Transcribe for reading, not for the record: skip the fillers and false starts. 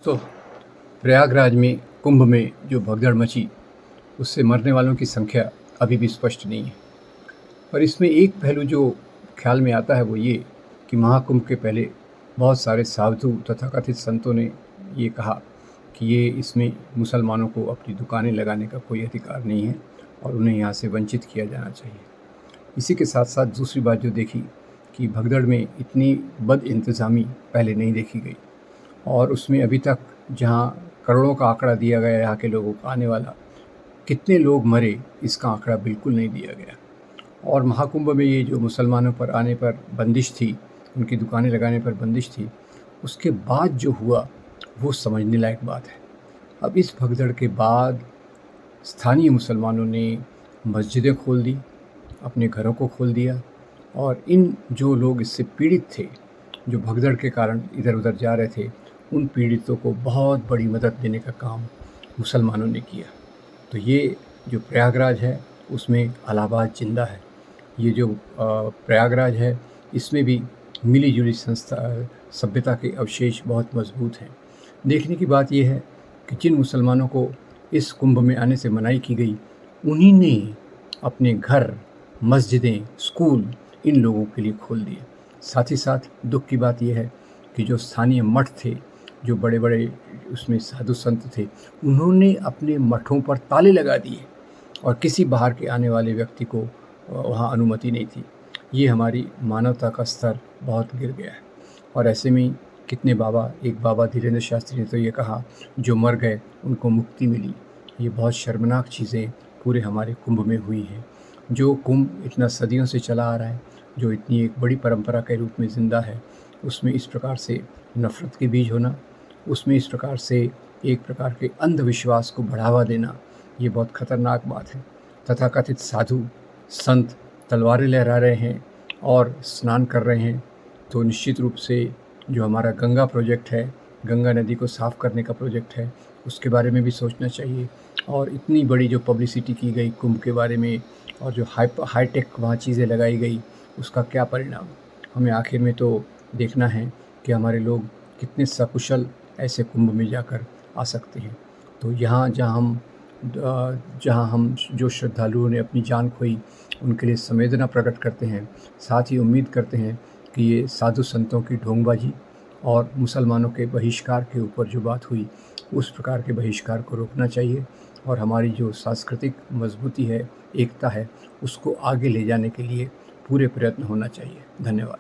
दोस्तों, प्रयागराज में कुंभ में जो भगदड़ मची, उससे मरने वालों की संख्या अभी भी स्पष्ट नहीं है। पर इसमें एक पहलू जो ख्याल में आता है वो ये कि महाकुंभ के पहले बहुत सारे साधु तथाकथित संतों ने ये कहा कि ये इसमें मुसलमानों को अपनी दुकानें लगाने का कोई अधिकार नहीं है और उन्हें यहाँ से वंचित किया जाना चाहिए। इसी के साथ साथ दूसरी बात जो देखी कि भगदड़ में इतनी बदइंतज़ामी पहले नहीं देखी गई और उसमें अभी तक जहाँ करोड़ों का आंकड़ा दिया गया यहाँ के लोगों का आने वाला, कितने लोग मरे इसका आंकड़ा बिल्कुल नहीं दिया गया। और महाकुंभ में ये जो मुसलमानों पर आने पर बंदिश थी, उनकी दुकानें लगाने पर बंदिश थी, उसके बाद जो हुआ वो समझने लायक बात है। अब इस भगदड़ के बाद स्थानीय मुसलमानों ने मस्जिदें खोल दी, अपने घरों को खोल दिया और इन जो लोग इससे पीड़ित थे, जो भगदड़ के कारण इधर उधर जा रहे थे, उन पीड़ितों को बहुत बड़ी मदद देने का काम मुसलमानों ने किया। तो ये जो प्रयागराज है उसमें इलाहाबाद जिंदा है। ये जो प्रयागराज है इसमें भी मिली जुली सभ्यता के अवशेष बहुत मजबूत हैं। देखने की बात यह है कि जिन मुसलमानों को इस कुंभ में आने से मनाही की गई, उन्हीं ने अपने घर, मस्जिदें, स्कूल इन लोगों के लिए खोल दिए। साथ ही साथ दुख की बात यह है कि जो स्थानीय मठ थे, जो बड़े बड़े उसमें साधु संत थे, उन्होंने अपने मठों पर ताले लगा दिए और किसी बाहर के आने वाले व्यक्ति को वहाँ अनुमति नहीं थी। ये हमारी मानवता का स्तर बहुत गिर गया है। और ऐसे में कितने बाबा, एक बाबा धीरेन्द्र शास्त्री ने तो ये कहा, जो मर गए उनको मुक्ति मिली। ये बहुत शर्मनाक चीज़ें पूरे हमारे कुंभ में हुई हैं। जो कुंभ इतना सदियों से चला आ रहा है, जो इतनी एक बड़ी परंपरा के रूप में ज़िंदा है, उसमें इस प्रकार से नफ़रत के बीज होना, उसमें इस प्रकार से एक प्रकार के अंधविश्वास को बढ़ावा देना, ये बहुत ख़तरनाक बात है। तथाकथित साधु संत तलवारें लहरा रहे हैं और स्नान कर रहे हैं, तो निश्चित रूप से जो हमारा गंगा प्रोजेक्ट है, गंगा नदी को साफ़ करने का प्रोजेक्ट है, उसके बारे में भी सोचना चाहिए। और इतनी बड़ी जो पब्लिसिटी की गई कुंभ के बारे में और जो हाईटेक वहाँ चीज़ें लगाई गई, उसका क्या परिणाम? हमें आखिर में तो देखना है कि हमारे लोग कितने सकुशल ऐसे कुंभ में जाकर आ सकते हैं। तो यहाँ जहाँ हम जो श्रद्धालुओं ने अपनी जान खोई, उनके लिए संवेदना प्रकट करते हैं। साथ ही उम्मीद करते हैं कि ये साधु संतों की ढोंगबाजी और मुसलमानों के बहिष्कार के ऊपर जो बात हुई, उस प्रकार के बहिष्कार को रोकना चाहिए और हमारी जो सांस्कृतिक मजबूती है, एकता है, उसको आगे ले जाने के लिए पूरे प्रयत्न होना चाहिए। धन्यवाद।